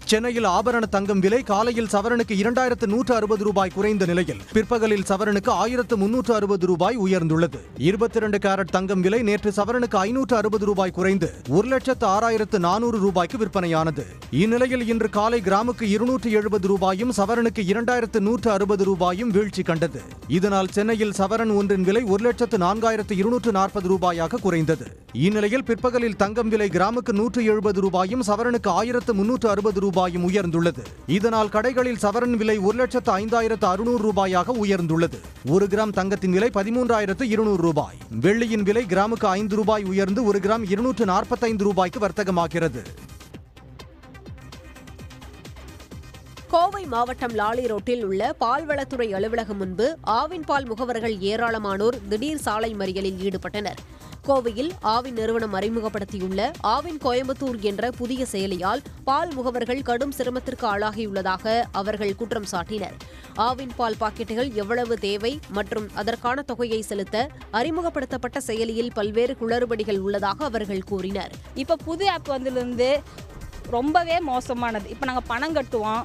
சென்னையில் ஆபரண தங்கம் விலை காலையில் சவரனுக்கு 2160 ரூபாய் குறைந்த நிலையில் பிற்பகலில் சவரனுக்கு 1360 ரூபாய் உயர்ந்துள்ளது. 22 கேரட் தங்கம் விலை நேற்று சவரனுக்கு 560 ரூபாய் குறைந்து 1,06,400 ரூபாய்க்கு விற்பனையானது. இந்நிலையில் இன்று காலை கிராமுக்கு 270 ரூபாயும் சவரனுக்கு 2,160 ரூபாயும் வீழ்ச்சி கண்டது. இதனால் சென்னையில் சவரன் ஒன்றின் விலை 1,04,240 ரூபாயாக குறைந்தது. இந்நிலையில் பிற்பகலில் தங்கம் விலை கிராமுக்கு 170 ரூபாயும் சவரனுக்கு 1,360 ரூபாயும் உயர்ந்துள்ளது. இதனால் கடைகளில் சவரன் விலை 1,05,600 ரூபாயாக உயர்ந்துள்ளது. 1 கிராம் தங்கத்தின் விலை 13,200 ரூபாய். வெள்ளியின் விலை கிராமுக்கு 5 ரூபாய் உயர்ந்து 1 கிராம் 245 ரூபாய்க்கு வர்த்தகமாகிறது. கோவை மாவட்டம் லாலி ரோட்டில் உள்ள பால்வளத்துறை அலுவலகம் முன்பு ஆவின் பால் முகவர்கள் ஏராளமானோர் திடீர் சாலை மறியலில் ஈடுபட்டனர். கோவையில் ஆவின் நிறுவனம் அறிமுகப்படுத்தியுள்ள ஆவின் கோயம்புத்தூர் என்ற புதிய செயலியால் பால் முகவர்கள் கடும் சிரமத்திற்கு ஆளாகியுள்ளதாக அவர்கள் குற்றம் சாட்டினர். ஆவின் பால் பாக்கெட்டுகள் எவ்வளவு தேவை மற்றும் அதற்கான தொகையை செலுத்த அறிமுகப்படுத்தப்பட்ட செயலியில் பல்வேறு குளறுபடிகள் உள்ளதாக அவர்கள் கூறினர். இப்ப புது ஆப் வந்திலிருந்து ரொம்பவே மோசமானது. இப்ப நாங்க பணம் கட்டுவோம்,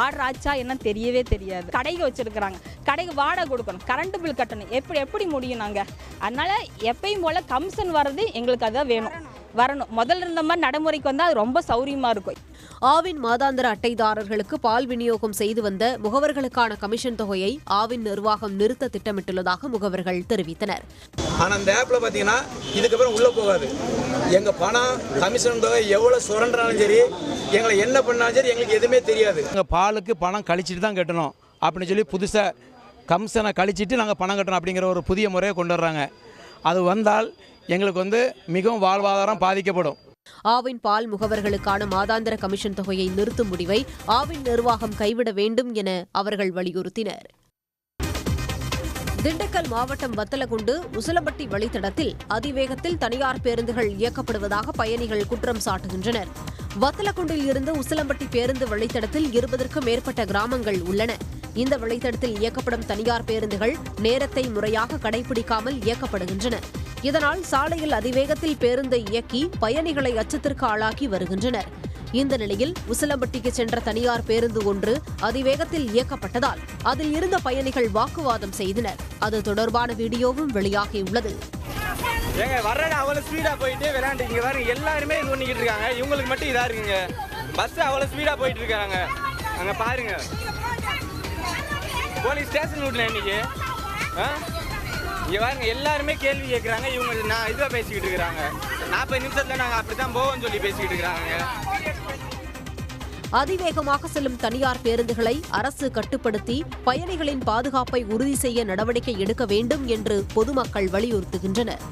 ஆர்டர் ஆச்சா என்ன தெரியவே தெரியாது. கடைக்கு வச்சிருக்கிறாங்க, கடைக்கு வாடகை கொடுக்கணும், கரண்ட் பில் கட்டணும், எப்படி முடியும் நாங்கள்? அதனால எப்பயும் போல கமிஷன் வர்றது எங்களுக்கு அதான் வரணும். முதல்ல இருந்த மாதிரி நடைமுறைக்கு வந்தால் அது ரொம்ப சௌரியமா இருக்கும். ஆவின் மாதாந்திர அட்டைதாரர்களுக்கு பால் விநியோகம் செய்து வந்த முகவர்களுக்கான கமிஷன் தொகையை ஆவின் நிர்வாகம் நிறுத்த திட்டமிட்டுள்ளதாக முகவர்கள் தெரிவித்தனர். ஆனால் அந்த ஆப்ல பார்த்தீங்கன்னா இதுக்கப்புறம் உள்ள போகாது. எங்க பணம் கமிஷன் தொகை எவ்வளவு சுரண்டாலும் சரி, எங்களை என்ன பண்ணாலும் சரி, எங்களுக்கு எதுவுமே தெரியாது. எங்கள் பாலுக்கு பணம் கழிச்சிட்டு தான் கட்டணும் அப்படின்னு சொல்லி புதுசாக கமிஷனை கழிச்சிட்டு நாங்கள் பணம் கட்டணும் அப்படிங்கிற ஒரு புதிய முறையை கொண்டு வர்றாங்க. அது வந்தால் எங்களுக்கு மிகவும் வாழ்வாதாரம் பாதிக்கப்படும். ஆவின் பால் முகவர்களுக்கான மாதாந்திர கமிஷன் தொகையை நிறுத்தும் முடிவை ஆவின் நிர்வாகம் கைவிட வேண்டும் என அவர்கள் வலியுறுத்தினர். திண்டுக்கல் மாவட்டம் வத்தலகுண்டு உசிலம்பட்டி வழித்தடத்தில் அதிவேகத்தில் தனியார் பேருந்துகள் இயக்கப்படுவதாக பயணிகள் குற்றம் சாட்டுகின்றனர். வத்தலகுண்டில் இருந்து உசிலம்பட்டி பேருந்து வழித்தடத்தில் 20க்கும் மேற்பட்ட கிராமங்கள் உள்ளன. இந்த வழித்தடத்தில் இயக்கப்படும் தனியார் பேருந்துகள் நேரத்தை முறையாக கடைபிடிக்காமல் இயக்கப்படுகின்றன. இதனால் சாலையில் அதிவேகத்தில் பேருந்தை இயக்கி பயணிகளை அச்சத்திற்கு ஆளாக்கி வருகின்றனர். இந்த நிலையில் உசிலம்பட்டிக்கு சென்ற தனியார் பேருந்து ஒன்று அதிவேகத்தில் இயக்கப்பட்டதால் அதில் இருந்த பயணிகள் வாக்குவாதம் செய்தனர். அது தொடர்பான வீடியோவும் வெளியாகியுள்ளது. எல்லாருமே இது பண்ணிக்கிட்டு இருக்காங்க, இவங்களுக்கு மட்டும் இதா இருக்குங்க. பஸ் அவ்வளவு ஸ்பீடா போயிட்டு இருக்காங்க. அங்க பாருங்க, போலீஸ் ஸ்டேஷன் விடல இன்னைக்கு. இங்க பாருங்க, எல்லாருமே கேள்வி கேட்கறாங்க. இவங்க நான் இதுவா பேசிக்கிட்டு இருக்கிறாங்க. 40 நிமிஷத்துல நாங்க அப்படித்தான் போவோம்னு சொல்லி பேசிக்கிட்டு இருக்காங்க. அதிவேகமாக செல்லும் தனியார் பேருந்துகளை அரசு கட்டுப்படுத்தி பயணிகளின் பாதுகாப்பை உறுதி செய்ய நடவடிக்கை எடுக்க வேண்டும் என்று பொதுமக்கள் வலியுறுத்துகின்றனர்.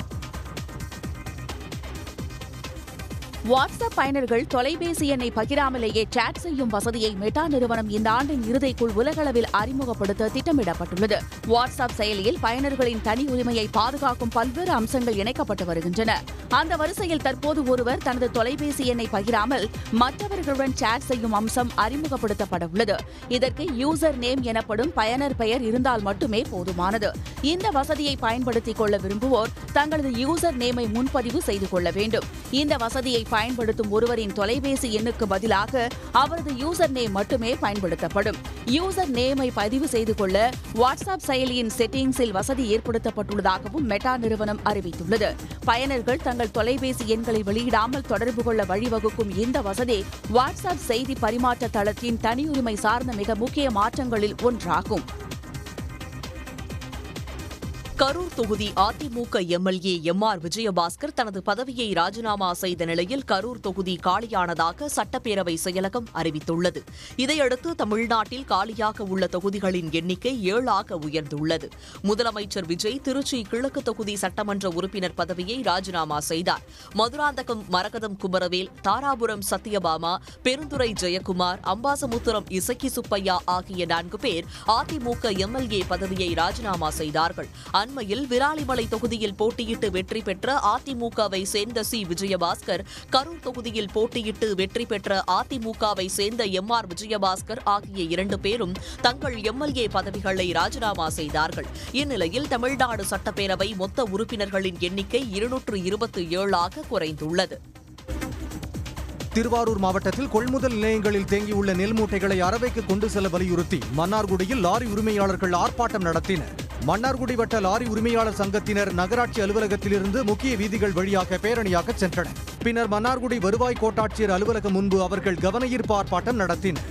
வாட்ஸ்அப் பயனர்கள் தொலைபேசி எண்ணை பகிராமலேயே சாட் செய்யும் வசதியை மெட்டா நிறுவனம் இந்த ஆண்டின் இறுதிக்குள் உலகளவில் அறிமுகப்படுத்த திட்டமிடப்பட்டுள்ளது. வாட்ஸ்அப் செயலியில் பயனர்களின் தனி உரிமையை பாதுகாக்கும் பல்வேறு அம்சங்கள் இணைக்கப்பட்டு வருகின்றன. அந்த வரிசையில் தற்போது ஒருவர் தனது தொலைபேசி எண்ணை பகிராமல் மற்றவர்களுடன் சாட் செய்யும் அம்சம் அறிமுகப்படுத்தப்பட உள்ளது. இதற்கு யூசர் நேம் எனப்படும் பயனர் பெயர் இருந்தால் மட்டுமே போதுமானது. இந்த வசதியை பயன்படுத்திக் கொள்ள விரும்புவோர் தங்களது யூசர் நேமை முன்பதிவு செய்து கொள்ள வேண்டும். இந்த வசதியை பயன்படுத்தும் ஒருவரின் தொலைபேசி எண்ணுக்கு பதிலாக அவரது யூசர் நேம் மட்டுமே பயன்படுத்தப்படும். யூசர் நேமை பதிவு செய்து கொள்ள வாட்ஸ்அப் செயலியின் செட்டிங்ஸில் வசதி ஏற்படுத்தப்பட்டுள்ளதாகவும் மெட்டா நிறுவனம் அறிவித்துள்ளது. பயனர்கள் தங்கள் தொலைபேசி எண்களை வெளியிடாமல் தொடர்பு கொள்ள வழிவகுக்கும் இந்த வசதி வாட்ஸ்அப் செய்தி பரிமாற்ற தளத்தின் தனியுரிமை சார்ந்த மிக முக்கிய மாற்றங்களில் ஒன்றாகும். கரூர் தொகுதி அதிமுக எம்எல்ஏ எம்.ஆர். விஜயபாஸ்கர் தனது பதவியை ராஜினாமா செய்த நிலையில் கரூர் தொகுதி காலியானதாக சட்டப்பேரவை செயலகம் அறிவித்துள்ளது. இதையடுத்து தமிழ்நாட்டில் காலியாக உள்ள தொகுதிகளின் எண்ணிக்கை 7ஆக உயர்ந்துள்ளது. முதலமைச்சர் விஜய் திருச்சி கிழக்கு தொகுதி சட்டமன்ற உறுப்பினர் பதவியை ராஜினாமா செய்தார். மதுராந்தகம் மரகதம் குமரவேல், தாராபுரம் சத்யபாமா, பெருந்துறை ஜெயக்குமார், அம்பாசமுத்திரம் இசக்கி சுப்பையா ஆகிய 4 பேர் அதிமுக எம்எல்ஏ பதவியை ராஜினாமா செய்தார்கள். அண்மையில் விராலிமலை தொகுதியில் போட்டியிட்டு வெற்றி பெற்ற அதிமுகவை சேர்ந்த சி. விஜயபாஸ்கர், கரூர் தொகுதியில் போட்டியிட்டு வெற்றி பெற்ற அதிமுகவை சேர்ந்த எம்.ஆர். விஜயபாஸ்கர் ஆகிய 2 பேரும் தங்கள் எம்எல்ஏ பதவிகளை ராஜினாமா செய்தார்கள். இந்நிலையில் தமிழ்நாடு சட்டப்பேரவை மொத்த உறுப்பினர்களின் எண்ணிக்கை 227ஆக குறைந்துள்ளது. திருவாரூர் மாவட்டத்தில் கொள்முதல் நிலையங்களில் தேங்கியுள்ள நெல் மூட்டைகளை அரவைக்கு கொண்டு செல்ல வலியுறுத்தி மன்னார்குடியில் லாரி உரிமையாளர்கள் ஆர்ப்பாட்டம் நடத்தினர். மன்னார்குடி வட்ட லாரி உரிமையாளர் சங்கத்தினர் நகராட்சி அலுவலகத்திலிருந்து முக்கிய வீதிகள் வழியாக பேரணியாக சென்றனர். பின்னர் மன்னார்குடி வருவாய் கோட்டாட்சியர் அலுவலகம் முன்பு அவர்கள் கவனஈர்ப்பு ஆர்ப்பாட்டம் நடத்தினர்.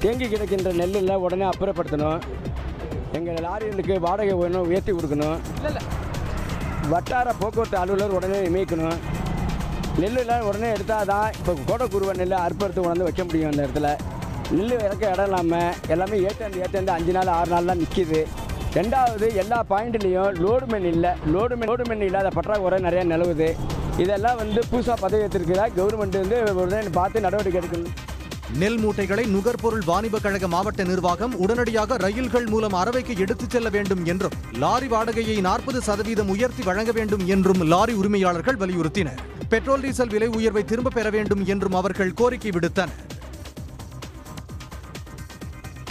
தேங்கி கிடக்கின்ற நெல்லில் உடனே அப்புறப்படுத்தணும். எங்கள் லாரிகளுக்கு வாடகை வேணும், உயர்த்தி கொடுக்கணும். வட்டார போக்குவரத்து அலுவலர் உடனே நியமிக்கணும். நெல்லுலாம் உடனே எடுத்தால் தான் இப்போ கோடக்குருவ நெல் அறுப்பறுத்து கொண்டு வைக்க முடியும். அந்த இடத்துல நெல் இறக்க இடம் இல்லாமல் எல்லாமே ஏற்றாந்து 5 நாள் 6 நாள்லாம் நிற்கிது. ரெண்டாவது, எல்லா பாயிண்ட்லேயும் லோடுமென் இல்லை. லோடுமென் இல்லாத பற்றாக்குறை நிறையா நிலவுது. இதெல்லாம் புதுசாக பதவி ஏற்றிருக்கிறா கவர்மெண்ட் உடனே பார்த்து நடவடிக்கை எடுக்கணும். நெல் மூட்டைகளை நுகர்பொருள் வாணிப கழக மாவட்ட நிர்வாகம் உடனடியாக ரயில்கள் மூலம் அரவைக்கு எடுத்துச் செல்ல வேண்டும் என்றும், லாரி வாடகையை 40% உயர்த்தி வழங்க வேண்டும் என்றும் லாரி உரிமையாளர்கள் வலியுறுத்தினர். பெட்ரோல் டீசல் விலை உயர்வை திரும்பப் பெற வேண்டும் என்றும் அவர்கள் கோரிக்கை விடுத்தனர்.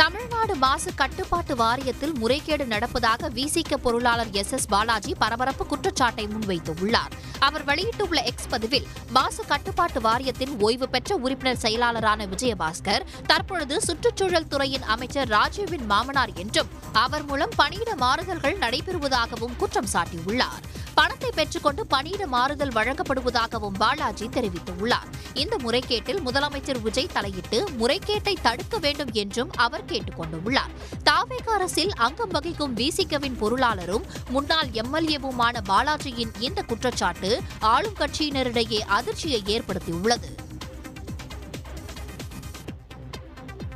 தமிழ்நாடு மாசு கட்டுப்பாட்டு வாரியத்தில் முறைகேடு நடப்பதாக விசிக பொருளாளர் SS பாலாஜி பரபரப்பு குற்றச்சாட்டை முன்வைத்துள்ளார். அவர் வெளியிட்டுள்ள எக்ஸ் பதிவில், மாசு கட்டுப்பாட்டு வாரியத்தின் ஓய்வு பெற்ற உறுப்பினர் செயலாளரான விஜயபாஸ்கர் தற்பொழுது சுற்றுச்சூழல் துறையின் அமைச்சர் ராஜீவின் மாமனார் என்றும், அவர் மூலம் பணியிட மாறுதல்கள் நடைபெறுவதாகவும் குற்றம் சாட்டியுள்ளார். பணத்தை பெற்றுக்கொண்டு பணியிட மாறுதல் வழங்கப்படுவதாகவும் பாலாஜி தெரிவித்துள்ளார். இந்த முறைகேட்டில் முதலமைச்சர் விஜய் தலையிட்டு முறைகேட்டை தடுக்க வேண்டும் என்றும் அவர் கேட்டுக் கொண்டுள்ளார். தாவேக அரசில் அங்கம் வகிக்கும் விசிகவின் பொருளாளரும் முன்னாள் MLAவுமான பாலாஜியின் இந்த குற்றச்சாட்டு ஆளும் கட்சியினரிடையே அதிர்ச்சியை ஏற்படுத்தியுள்ளது.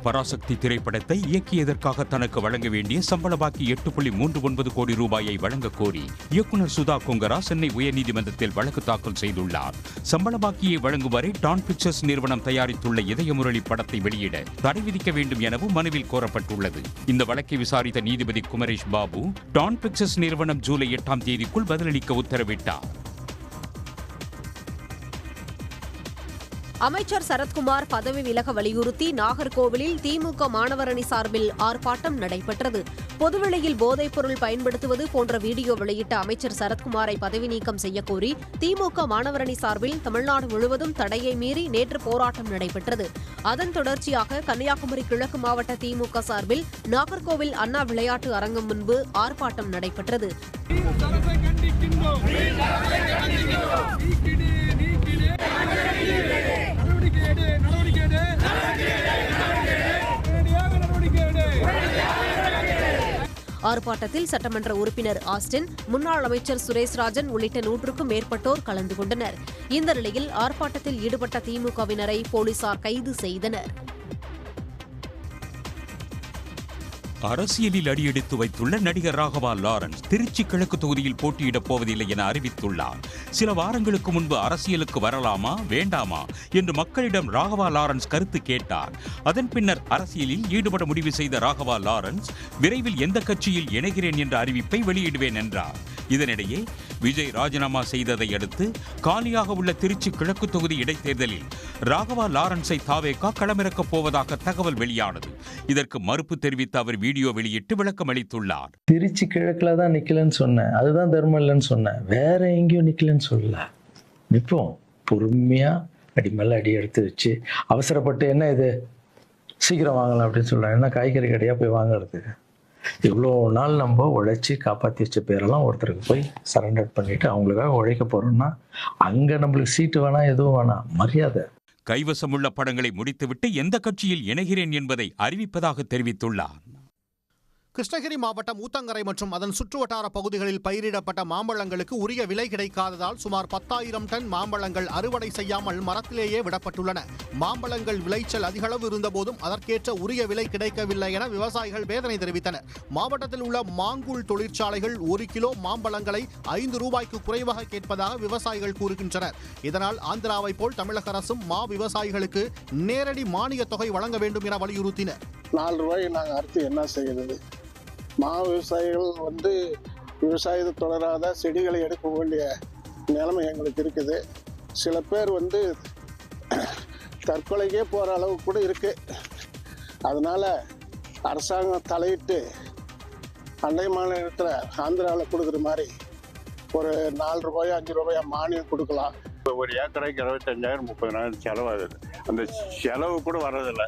பராசக்தி திரைப்படத்தை இயக்கியதற்காக தனக்கு வழங்க வேண்டிய சம்பள பாக்கி 8.39 கோடி ரூபாயை வழங்க கோரி இயக்குநர் சுதா கொங்கரா சென்னை உயர்நீதிமன்றத்தில் வழக்கு தாக்கல் செய்துள்ளார். சம்பள பாக்கியை வழங்கும் வரை டான் பிக்சர்ஸ் நிறுவனம் தயாரித்துள்ள இதயமுரளி படத்தை வெளியிட தடை விதிக்க வேண்டும் எனவும் மனுவில் கோரப்பட்டுள்ளது. இந்த வழக்கை விசாரித்த நீதிபதி குமரேஷ் பாபு டான் பிக்சர்ஸ் நிறுவனம் ஜூலை 8ஆம் தேதிக்குள் பதிலளிக்க உத்தரவிட்டார். அமைச்சர் சரத்குமார் பதவி விலக வலியுறுத்தி நாகர்கோவிலில் திமுக மாணவரணி சார்பில் ஆர்ப்பாட்டம் நடைபெற்றது. பொதுவெளியில் போதைப் பொருள் பயன்படுத்துவது போன்ற வீடியோ வெளியிட்ட அமைச்சர் சரத்குமாரை பதவி நீக்கம் செய்யக்கோரி திமுக மாணவரணி சார்பில் தமிழ்நாடு முழுவதும் தடையை மீறி நேற்று போராட்டம் நடைபெற்றது. அதன் தொடர்ச்சியாக கன்னியாகுமரி கிழக்கு மாவட்ட திமுக சார்பில் நாகர்கோவில் அண்ணா விளையாட்டு அரங்கம் முன்பு ஆர்ப்பாட்டம் நடைபெற்றது. ஆர்ப்பாட்டத்தில் சட்டமன்ற உறுப்பினர் ஆஸ்டின், முன்னாள் அமைச்சர் சுரேஷ்ராஜன் உள்ளிட்ட 100க்கும் மேற்பட்டோர் கலந்து கொண்டனர். இந்த நிலையில் ஆர்ப்பாட்டத்தில் ஈடுபட்ட திமுகவினரை போலீசார் கைது செய்தனர். அரசியலில் அடியெடுத்து வைத்துள்ள நடிகர் ராகவா லாரன்ஸ் திருச்சி கிழக்கு தொகுதியில் போட்டியிடப் போவதில்லை என அறிவித்துள்ளார். சில வாரங்களுக்கு முன்பு அரசியலுக்கு வரலாமா வேண்டாமா என்று மக்களிடம் ராகவா லாரன்ஸ் கருத்து கேட்டார். அதன் பின்னர் அரசியலில் ஈடுபட முடிவு செய்த ராகவா லாரன்ஸ் விரைவில் எந்த கட்சியில் இணைகிறேன் என்ற அறிவிப்பை வெளியிடுவேன் என்றார். இதனிடையே விஜய் ராஜினாமா செய்ததை அடுத்து காலியாக உள்ள திருச்சி கிழக்கு தொகுதி இடைத்தேர்தலில் ராகவா லாரன்ஸை தாவேகா களமிறக்கப் போவதாக தகவல் வெளியானது. இதற்கு மறுப்பு தெரிவித்த அவர் வீடியோ வெளியிட்டு விளக்கம் அளித்துள்ளார். திருச்சி கிழக்குல தான் நிக்கலன்னு சொன்னேன், அதுதான் தர்மம் இல்லைன்னு சொன்னேன், வேற எங்கேயும் நிக்கலன்னு சொல்லல. நிற்போம், பொறுமையா அடி மேல அடி எடுத்து வச்சு அவசரப்பட்டு என்ன இது சீக்கிரம் வாங்கலாம் அப்படின்னு சொல்றேன். என்ன காய்கறி கடையா போய் வாங்குறது? இவ்வளோ நாள் நம்ம உழைச்சி காப்பாற்றி வச்ச பேரெல்லாம் ஒருத்தருக்கு போய் சரண்டர் பண்ணிட்டு அவங்களுக்காக உழைக்க போறோம்னா அங்க நம்மளுக்கு சீட்டு வேணாம், எதுவும் வேணாம், மரியாதை. கைவசமுள்ள படங்களை முடித்துவிட்டு எந்த கட்சியில் இணைகிறேன் என்பதை அறிவிப்பதாக தெரிவித்துள்ளார். கிருஷ்ணகிரி மாவட்டம் ஊத்தங்கரை மற்றும் அதன் சுற்றுவட்டார பகுதிகளில் பயிரிடப்பட்ட மாம்பழங்களுக்கு உரிய விலை கிடைக்காததால் சுமார் 10,000 டன் மாம்பழங்கள் அறுவடை செய்யாமல் மரத்திலேயே விடப்பட்டுள்ளன. மாம்பழங்கள் விளைச்சல் அதிகளவு இருந்தபோதும் அதற்கேற்ற உரிய விலை கிடைக்கவில்லை என விவசாயிகள் வேதனை தெரிவித்தனர். மாவட்டத்தில் உள்ள மாங்கூழ் தொழிற்சாலைகள் 1 கிலோ மாம்பழங்களை 5 ரூபாய்க்கு குறைவாக கேட்பதாக விவசாயிகள் கூறுகின்றனர். இதனால் ஆந்திராவை போல் தமிழக அரசும் மா விவசாயிகளுக்கு நேரடி மானிய தொகை வழங்க வேண்டும் என வலியுறுத்தினர். 4 ரூபாய் நாங்கள் அறுத்து என்ன செய்கிறது? மா விவசாயிகள் விவசாயத்தை தொடராத செடிகளை எடுக்க வேண்டிய நிலைமை எங்களுக்கு இருக்குது. சில பேர் தற்கொலைக்கே போகிற அளவுக்கு கூட இருக்கு. அதனால் அரசாங்கம் தலையிட்டு அண்டை மாநிலத்தில் ஆந்திராவில் கொடுக்குற மாதிரி ஒரு 4 ரூபாயோ 5 ரூபாயோ மானியம் கொடுக்கலாம். ஒரு ஏக்கரைக்கு 25,000 30,000 செலவாகுது. அந்த செலவு கூட வர்றதில்லை,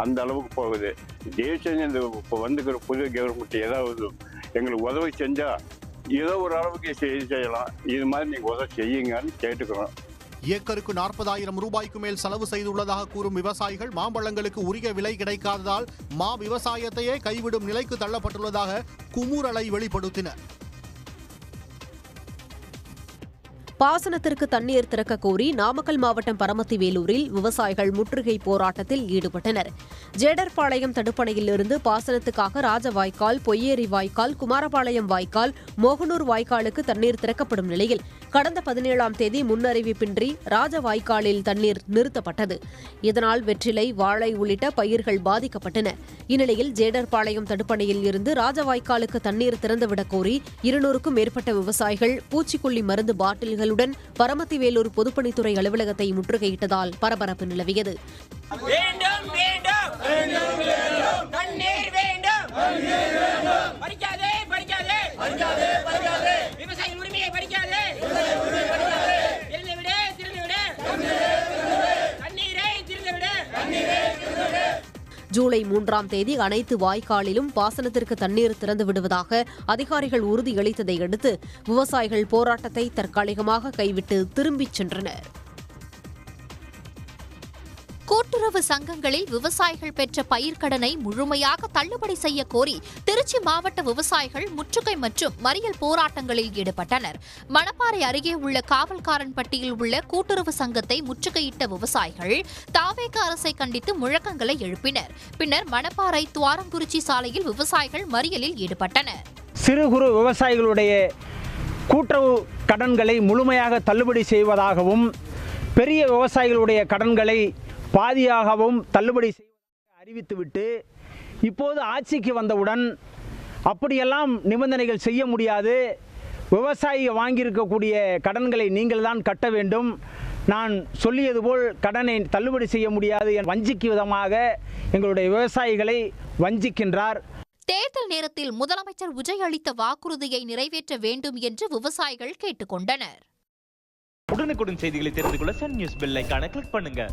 அந்த அளவுக்கு போகுது. ஜெயிச்சங்க இந்த இப்போ வந்துக்கிற புது கவர்மெண்ட் ஏதாவது எங்களுக்கு உதவி செஞ்சால் ஏதோ ஒரு அளவுக்கு செய்யலாம். இது மாதிரி நீங்கள் உதவி செய்யுங்கன்னு கேட்டுக்கிறோம். ஏக்கருக்கு 40,000 ரூபாய்க்கு மேல் செலவு செய்துள்ளதாக கூறும் விவசாயிகள் மாம்பழங்களுக்கு உரிய விலை கிடைக்காததால் மா விவசாயத்தையே கைவிடும் நிலைக்கு தள்ளப்பட்டுள்ளதாக குமுறலை வெளிப்படுத்தினர். பாசனத்திற்கு தண்ணீர் திறக்க கோரி நாமக்கல் மாவட்டம் பரமத்தி வேலூரில் விவசாயிகள் முற்றுகை போராட்டத்தில் ஈடுபட்டனர். ஜேடர்பாளையம் தடுப்பணையிலிருந்து பாசனத்துக்காக ராஜவாய்க்கால், பொய்யேரி வாய்க்கால், குமாரபாளையம் வாய்க்கால், மோகனூர் வாய்க்காலுக்கு தண்ணீர் திறக்கப்படும் நிலையில் கடந்த 17ஆம் தேதி முன்னறிவிப்பின்றி ராஜவாய்க்காலில் தண்ணீர் நிறுத்தப்பட்டது. இதனால் வெற்றிலை, வாழை உள்ளிட்ட பயிர்கள் பாதிக்கப்பட்டன. இந்நிலையில் ஜேடர்பாளையம் தடுப்பணையில் இருந்து ராஜவாய்க்காலுக்கு தண்ணீர் திறந்துவிடக் கோரி 200க்கும் மேற்பட்ட விவசாயிகள் பூச்சிக்கொல்லி மருந்து பாட்டில்களுடன் பரமத்தி வேலூர் பொதுப்பணித்துறை அலுவலகத்தை முற்றுகையிட்டதால் பரபரப்பு நிலவியது. ஜூலை 3ஆம் தேதி அனைத்து வாய்க்காலிலும் பாசனத்திற்கு தண்ணீர் திறந்து விடுவதாக அதிகாரிகள் உறுதியளித்ததை அடுத்து விவசாயிகள் போராட்டத்தை தற்காலிகமாக கைவிட்டு திரும்பிச் சென்றனர். கூட்டுறவு சங்கங்களில் விவசாயிகள் பெற்ற பயிர்க்கடனை முழுமையாக தள்ளுபடி செய்ய கோரி திருச்சி மாவட்ட விவசாயிகள் முற்றுகை மற்றும் மறியல் போராட்டங்களில் ஈடுபட்டனர். மணப்பாறை அருகே உள்ள காவல்காரன்பட்டியில் உள்ள கூட்டுறவு சங்கத்தை முற்றுகையிட்ட விவசாயிகள் தாவேக அரசை கண்டித்து முழக்கங்களை எழுப்பினர். பின்னர் மணப்பாறை துவாரங்குறிச்சி சாலையில் விவசாயிகள் மறியலில் ஈடுபட்டனர். சிறு குறு விவசாயிகளுடைய கூட்டுறவு கடன்களை முழுமையாக தள்ளுபடி செய்வதாகவும் பெரிய விவசாயிகளுடைய கடன்களை பாதியாகவும் தள்ளுபடி செய்வதாக அறிவித்துவிட்டு இப்போது ஆட்சிக்கு வந்தவுடன் அப்படியெல்லாம் நிபந்தனைகள் செய்ய முடியாது, விவசாயி வாங்கியிருக்கக்கூடிய கடன்களை நீங்கள் தான் கட்ட வேண்டும், நான் சொல்லியது போல் கடனை தள்ளுபடி செய்ய முடியாது என வஞ்சிக்கும் விதமாக எங்களுடைய விவசாயிகளை வஞ்சிக்கின்றார். தேர்தல் நேரத்தில் முதலமைச்சர் விஜய் அளித்த வாக்குறுதியை நிறைவேற்ற வேண்டும் என்று விவசாயிகள் கேட்டுக்கொண்டனர். உடனுக்குடன் செய்திகளை தெரிந்து கொள்ள சன் நியூஸ் பெல் ஐகானை கிளிக் பண்ணுங்க.